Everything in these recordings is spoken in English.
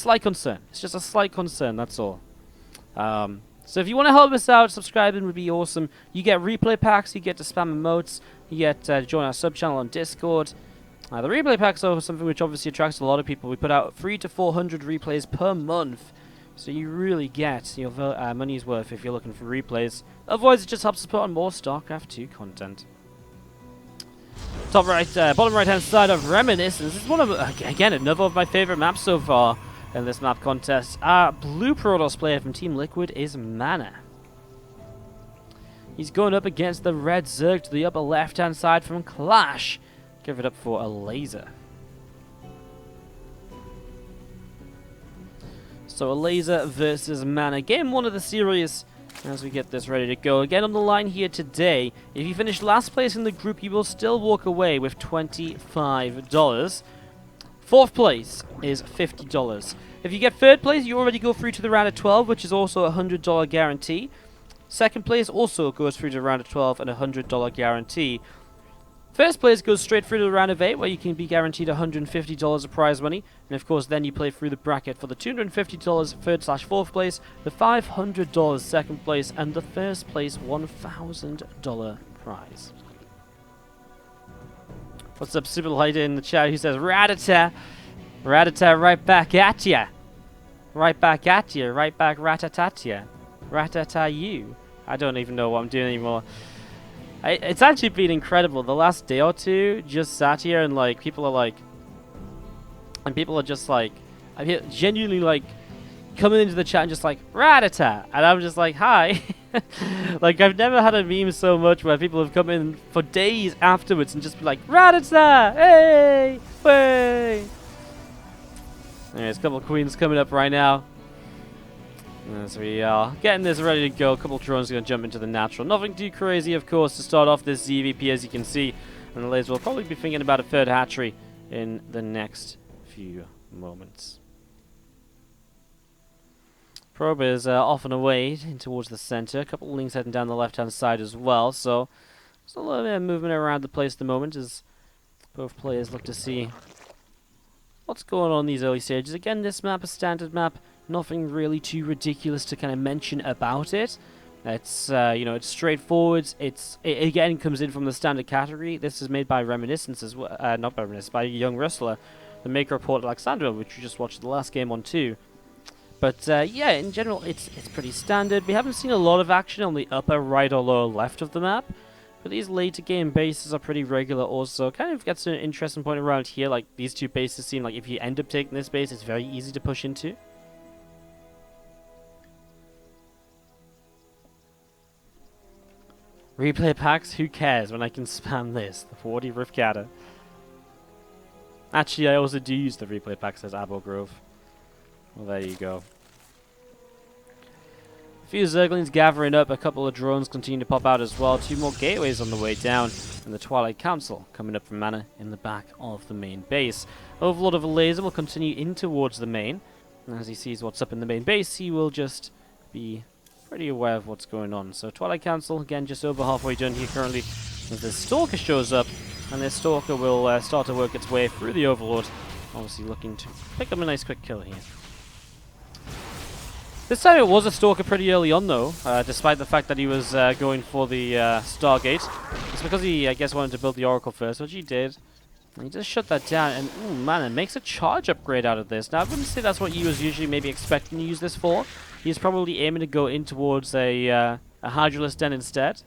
a slight concern. It's just a slight concern, that's all. So if you want to help us out, subscribing would be awesome. You get replay packs, you get to spam emotes, you get to join our sub-channel on Discord. The replay packs are something which obviously attracts a lot of people. We put out 300 to 400 replays per month. So you really get your money's worth if you're looking for replays. Otherwise, it just helps us put on more StarCraft 2 content. Top right, bottom right-hand side of Reminiscence. This is one of, again, another of my favorite maps so far in this map contest. Our blue Protoss player from Team Liquid is MaNa. He's going up against the red Zerg to the upper left-hand side from Clash. Give it up for Elazer. So Elazer versus MaNa. Game 1 of the series as we get this ready to go. Again on the line here today. If you finish last place in the group, you will still walk away with $25. Fourth place is $50. If you get third place, you already go through to the round of 12, which is also a $100 guarantee. Second place also goes through to the round of 12 and a $100 guarantee. First place goes straight through to the round of 8, where you can be guaranteed $150 of prize money. And of course, then you play through the bracket for the $250 third/fourth place, the $500 second place, and the first place $1,000 prize. What's up, Super Lighter in the chat who says, Ratata! Ratata, right back at ya! Right back at ya, right back ratatatya. Ratata you. I don't even know what I'm doing anymore. It's actually been incredible. The last day or two, just sat here and like, people are just like, I genuinely like, coming into the chat and just like, Ratata! And I'm just like, hi! Like, I've never had a meme so much where people have come in for days afterwards and just be like, Ratata! Hey! Way! Anyways, a couple of queens coming up right now. As we are getting this ready to go, a couple of drones are going to jump into the natural. Nothing too crazy, of course, to start off this ZvP, as you can see. And the Elazer will probably be thinking about a third hatchery in the next few moments. Probe is off and away in towards the center. A couple of links heading down the left-hand side as well. So there's a little bit of movement around the place at the moment as both players look to see what's going on in these early stages. Again, this map is a standard map. Nothing really too ridiculous to kind of mention about it. It's you know, it's straightforward. It again comes in from the standard category. This is made by Reminiscence as well, not by Reminiscence, by Young Wrestler, the maker of Port Alexandra, which we just watched the last game on too. But yeah, in general, it's pretty standard. We haven't seen a lot of action on the upper right or lower left of the map, but these later game bases are pretty regular also. Kind of gets to an interesting point around here. Like, these two bases seem like if you end up taking this base, it's very easy to push into. Replay packs? Who cares when I can spam this? The 40 Rifcata. Actually, I also do use the replay packs as Abo Grove. Well, there you go. A few Zerglings gathering up, a couple of drones continue to pop out as well. 2 more gateways on the way down, and the Twilight Council coming up from MaNa in the back of the main base. Overlord of Elazer will continue in towards the main, and as he sees what's up in the main base, he will just be pretty aware of what's going on. So Twilight Council, again, just over halfway done here currently, as the Stalker shows up, and this Stalker will start to work its way through the Overlord, obviously looking to pick up a nice quick kill here. This time it was a Stalker pretty early on though, despite the fact that he was going for the Stargate. It's because he, I guess, wanted to build the Oracle first, which he did. And he just shut that down, and ooh, man, it makes a charge upgrade out of this. Now, I wouldn't say that's what he was usually maybe expecting to use this for. He's probably aiming to go in towards a Hydralisk Den instead.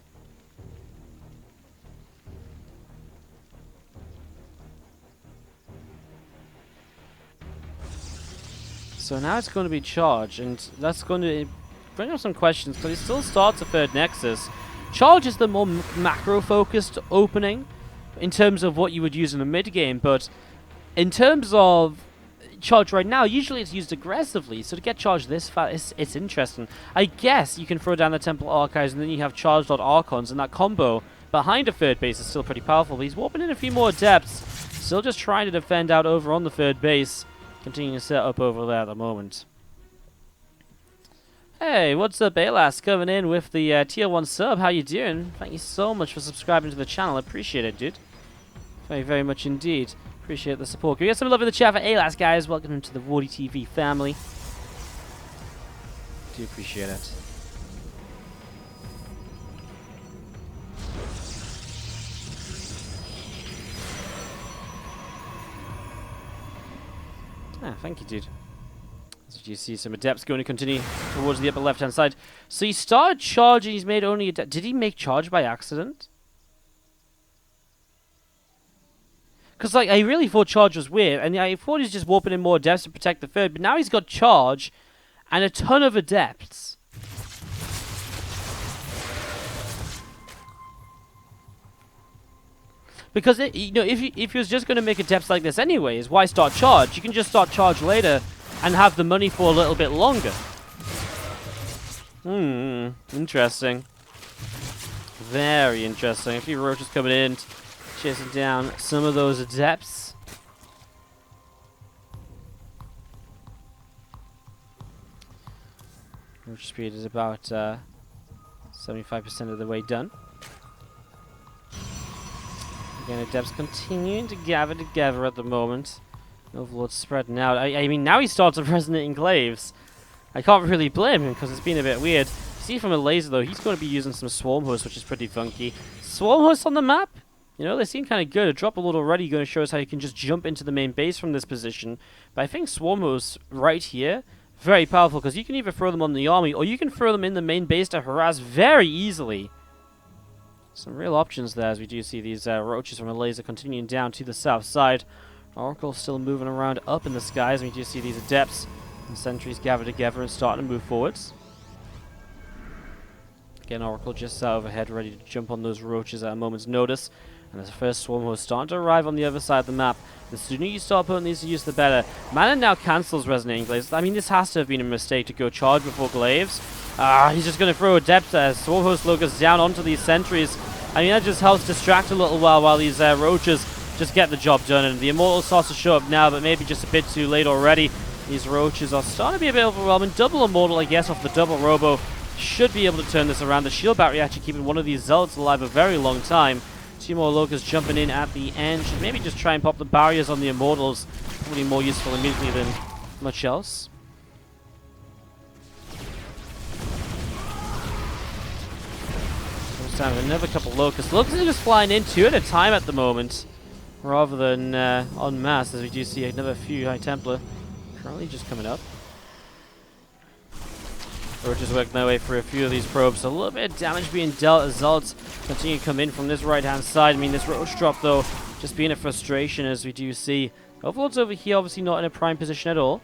So now it's going to be charge, and that's going to bring up some questions, because he still starts a third Nexus. Charge is the more macro-focused opening in terms of what you would use in the mid-game, but in terms of charge right now, usually it's used aggressively, so to get charged this fast, it's interesting. I guess you can throw down the Temple Archives, and then you have charged on Archons, and that combo behind a third base is still pretty powerful, but he's warping in a few more Adepts, still just trying to defend out over on the third base, continuing to set up over there at the moment. Hey, what's up, Elazer, coming in with the tier 1 sub. How you doing? Thank you so much for subscribing to the channel. I appreciate it, dude. Very, very much indeed. Appreciate the support. Can we get some love in the chat for Elazer, guys? Welcome to the WardiTV family. Do appreciate it. Ah, thank you, dude. As you see, some adepts going to continue towards the upper left-hand side. So he started charging. He's made only a... Did he make charge by accident? Because, like, I really thought charge was weird, and I thought he's just warping in more adepts to protect the third, but now he's got charge and a ton of adepts. Because, you know, if he was just going to make adepts like this anyways, why start charge? You can just start charge later and have the money for a little bit longer. Interesting. Very interesting. A few roaches coming in, chasing down some of those adepts. Roach speed is about 75% of the way done. Again, adepts continuing to gather together at the moment. Overlord spreading out. I mean, now he starts resonating glaives. I can't really blame him because it's been a bit weird. See from Elazer though, he's going to be using some swarm hosts, which is pretty funky. Swarm hosts on the map? You know, they seem kind of good. A drop load already going to show us how you can just jump into the main base from this position. But I think swarm hosts right here, very powerful because you can either throw them on the army or you can throw them in the main base to harass very easily. Some real options there as we do see these roaches from Elazer continuing down to the south side. Oracle still moving around up in the skies. We do see these adepts and sentries gather together and starting to move forwards. Again, Oracle just overhead, ready to jump on those roaches at a moment's notice. And the first swarm host starting to arrive on the other side of the map. The sooner you start putting these to use, the better. MaNa now cancels resonating glaives. I mean, this has to have been a mistake to go charge before glaives. He's just going to throw adept there. Swarm host locus down onto these sentries. I mean, that just helps distract a little while these roaches just get the job done. And the Immortal starts to show up now, but maybe just a bit too late already. These roaches are starting to be a bit overwhelming. Double Immortal, I guess, off the double Robo. Should be able to turn this around. The shield battery actually keeping one of these zealots alive a very long time. Two more Locusts jumping in at the end. Should maybe just try and pop the barriers on the Immortals. Probably more useful immediately than much else. Time another couple Locusts. Locusts are just flying in two at a time at the moment, rather than en masse, as we do see another few High Templar currently just coming up. Roaches working their way through a few of these probes. A little bit of damage being dealt as Zealots continue to come in from this right-hand side. I mean, this Roach drop, though, just being a frustration, as we do see. Overlord's over here, obviously not in a prime position at all.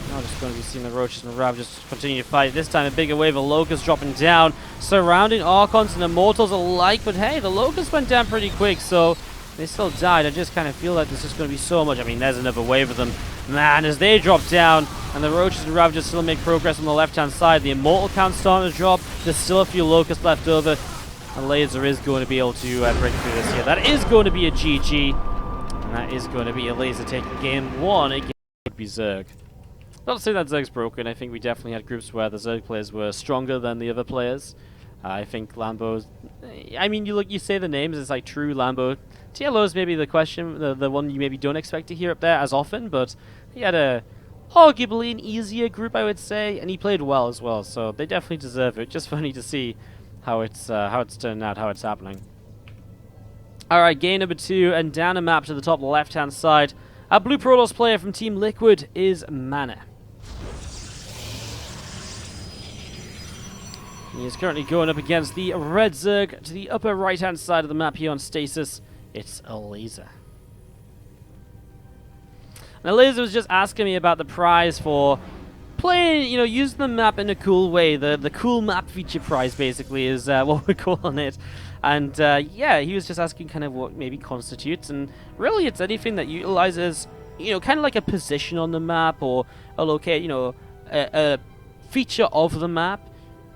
Now just going to be seeing the Roaches and Rav just continue to fight. This time a bigger wave of Locusts dropping down, surrounding Archons and Immortals alike. But hey, the Locusts went down pretty quick, so they still died. I just kind of feel like there's just going to be so much. I mean, there's another wave of them. Man, as they drop down, and the Roaches and Rav just still make progress on the left-hand side. The Immortal count's starting to drop. There's still a few Locusts left over. And Elazer is going to be able to break through this here. That is going to be a GG. And that is going to be Elazer taking game one against Zerg. Not to say that Zerg's broken. I think we definitely had groups where the Zerg players were stronger than the other players. I think Lambo's... I mean, you say the names, it's like true Lambo. TLO is maybe the question, the one you maybe don't expect to hear up there as often, but he had a arguably an easier group, I would say, and he played well as well, so they definitely deserve it. Just funny to see how it's turning out, how it's happening. Alright, game number 2, and down a map to the top left-hand side. Our Blue Protoss player from Team Liquid is MaNa. He is currently going up against the Red Zerg to the upper right-hand side of the map here on Stasis. It's Elazer. And Elazer was just asking me about the prize for playing, you know, using the map in a cool way. The cool map feature prize, basically, is what we're calling it. And, yeah, he was just asking kind of what maybe constitutes. And really, it's anything that utilizes, you know, kind of like a position on the map or a locate, you know, a feature of the map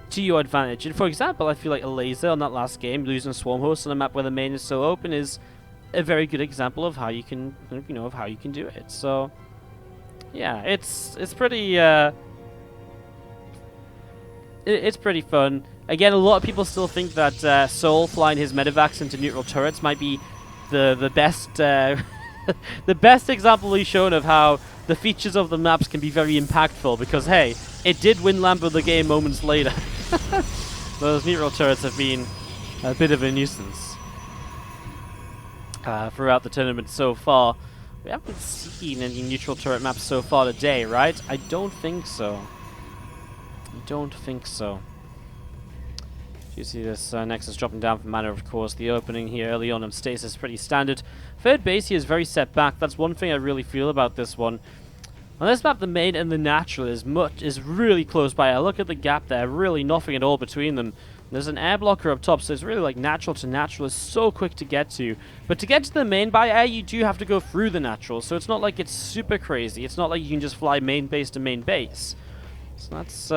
to your advantage. And for example, I feel like Elazer on that last game, losing Swarm Host on a map where the main is so open, is a very good example of how you can, you know, of how you can do it. So, yeah, it's pretty it's pretty fun. Again, a lot of people still think that Soul flying his medevacs into neutral turrets might be the best the best example he's shown of how the features of the maps can be very impactful, because hey, it did win Lambo the game moments later. Those neutral turrets have been a bit of a nuisance throughout the tournament so far. We haven't seen any neutral turret maps so far today, right? I don't think so. I don't think so. You see this Nexus dropping down from MaNa, of course. The opening here early on Stasis is pretty standard. Third base here is very set back. That's one thing I really feel about this one. On this map, the main and the natural is really close by. I look at the gap there, really nothing at all between them. There's an air blocker up top, so it's really like natural to natural is so quick to get to. But to get to the main by air, you do have to go through the natural, so it's not like it's super crazy. It's not like you can just fly main base to main base. So that's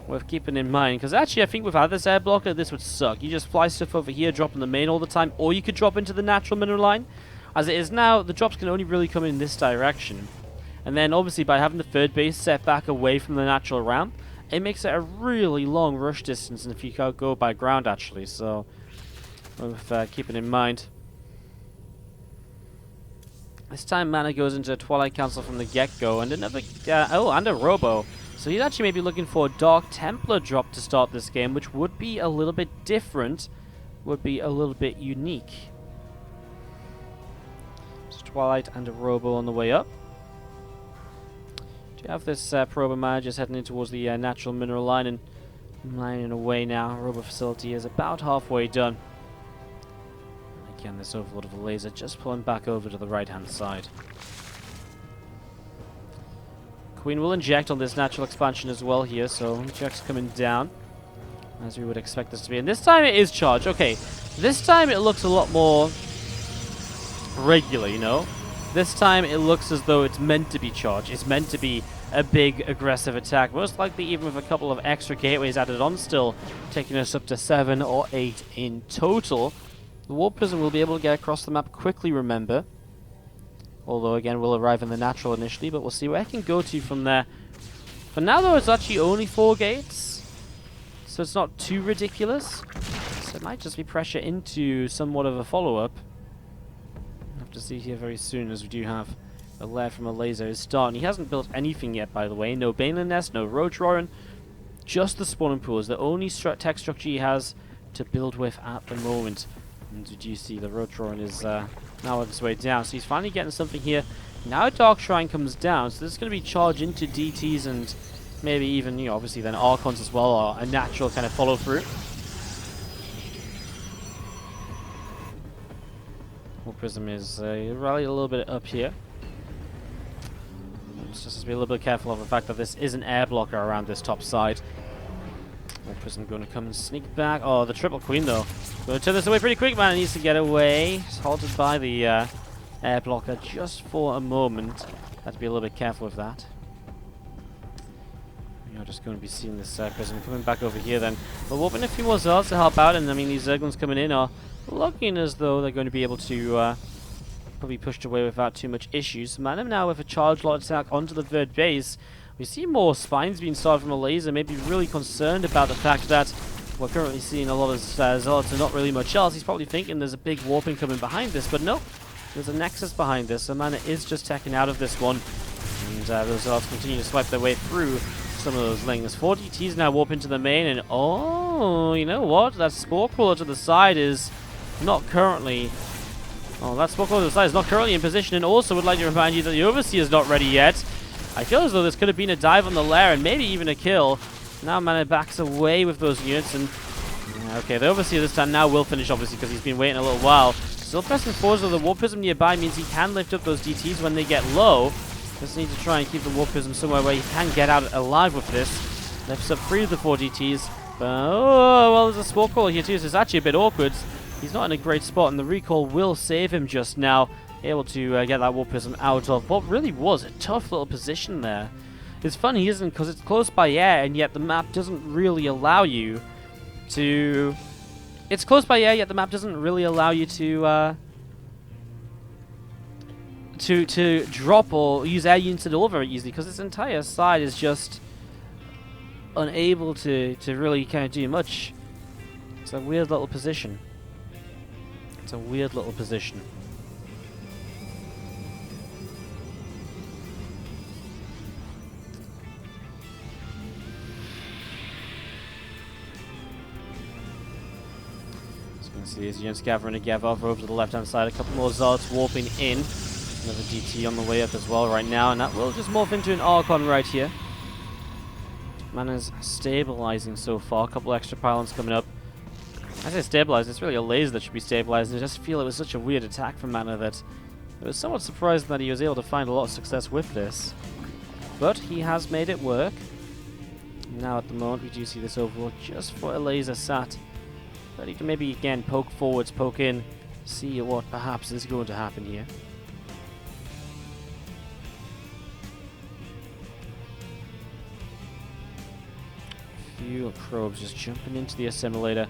worth keeping in mind, because actually I think without this air blocker, this would suck. You just fly stuff over here, drop in the main all the time, or you could drop into the natural mineral line. As it is now, the drops can only really come in this direction. And then obviously by having the third base set back away from the natural ramp, it makes it a really long rush distance, and if you can't go by ground actually, so worth keeping in mind. This time MaNa goes into a Twilight Council from the get-go, and another, and a Robo. So he's actually maybe looking for a Dark Templar drop to start this game, which would be a little bit different, would be a little bit unique. So Twilight and a Robo on the way up. Do you have this Prober Manager just heading in towards the natural mineral line and lining away now? Robo facility is about halfway done. Again, this overload of a laser just pulling back over to the right-hand side. Queen will inject on this natural expansion as well here, so inject's coming down, as we would expect this to be. And this time it is charged. Okay, this time it looks a lot more regular, you know? This time it looks as though it's meant to be charged. It's meant to be a big, aggressive attack. Most likely even with a couple of extra gateways added on still, taking us up to 7 or 8 in total. The Warp Prism will be able to get across the map quickly, remember. Although, again, we'll arrive in the natural initially, but we'll see where I can go to from there. For now, though, it's actually only 4 gates, so it's not too ridiculous. So it might just be pressure into somewhat of a follow-up. We'll have to see here very soon, as we do have a lair from Elazer is starting. He hasn't built anything yet, by the way. No Baneland Nest, no Roach Roaring, just the spawning pool is the only tech structure he has to build with at the moment. And did you see the Roach Roaring is now on its way down, so he's finally getting something here. Now Dark Shrine comes down, so this is going to be charged into DTs and maybe even, you know, obviously then Archons as well, or a natural kind of follow-through. Warp Prism is rallied a little bit up here. Let's just be a little bit careful of the fact that this is an air blocker around this top side. Warp Prism going to come and sneak back. Oh, the Triple Queen though. Going to turn this away pretty quick, man. It needs to get away. It's halted by the air blocker just for a moment. Have to be a little bit careful with that. You're just going to be seeing this Prism coming back over here then. But warping a few more Zergs to help out, and I mean these Zerglings coming in are looking as though they're going to be able to probably pushed away without too much issues. MaNa now with a charge lot attack onto the third base. We see more spines being started from Elazer, maybe really concerned about the fact that we're currently seeing a lot of Zealots and not really much else. He's probably thinking there's a big warping coming behind this, but no. There's a Nexus behind this, so MaNa is just teching out of this one. And those Zealots continue to swipe their way through some of those lings. 4 DTs now warp into the main, and oh, you know what? That Spore Crawler to the side is not currently... Oh, that Spore Crawler to the side is not currently in position, and also would like to remind you that the Overseer is not ready yet. I feel as though this could have been a dive on the lair and maybe even a kill. Now MaNa backs away with those units, and okay, the Overseer this time now will finish, obviously, because he's been waiting a little while. Still pressing forwards with the Warp Prism nearby means he can lift up those DTs when they get low. Just need to try and keep the Warp Prism somewhere where he can get out alive with this. Lifts up 3 of the 4 DTs. But, oh, well, there's a Spore Crawler here too, so it's actually a bit awkward. He's not in a great spot, and the recall will save him just now. Able to get that Warp Prism out of what really was a tough little position there. It's funny, isn't it? Because it's close by air, and yet the map doesn't really allow you to... It's close by air, yet the map doesn't really allow you to drop or use air units at all very easily, because this entire side is just unable to really kind of do much. It's a weird little position. It's a weird little position. As you can see, as units gathering together over to the left-hand side, a couple more Zards warping in. Another DT on the way up as well right now, and that will just morph into an Archon right here. MaNa's stabilizing so far. A couple extra pylons coming up. I say stabilized, it's really a Elazer that should be stabilized. I just feel it was such a weird attack from MaNa that it was somewhat surprising that he was able to find a lot of success with this. But he has made it work. Now at the moment we do see this overall just for Elazer sat. Ready to maybe again poke forwards, poke in, see what perhaps is going to happen here. Few probes just jumping into the assimilator.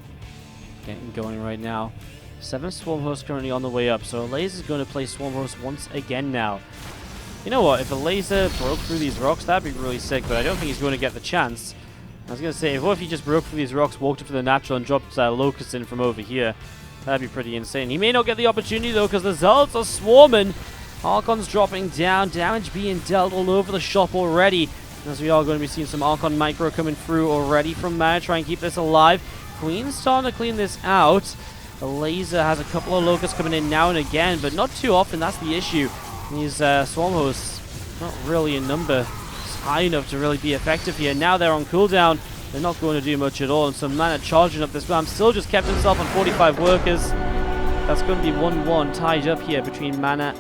Getting going right now. 7 Swarm Hosts currently on the way up, so Elazer's going to play Swarm Host once again now. You know what, if Elazer broke through these rocks, that'd be really sick, but I don't think he's going to get the chance. I was going to say, what if he just broke through these rocks, walked up to the natural and dropped Locusts in from over here? That'd be pretty insane. He may not get the opportunity though, because the Zards are swarming. Archon's dropping down, damage being dealt all over the shop already. As we are going to be seeing some Archon Micro coming through already from MaNa, try and keep this alive. Queen's starting to clean this out. Elazer has a couple of Locusts coming in now and again, but not too often, that's the issue. These Swarm Hosts, not really in number. It's high enough to really be effective here. Now they're on cooldown. They're not going to do much at all, and so MaNa charging up this bomb. Still just kept himself on 45 workers. That's going to be 1-1 tied up here between MaNa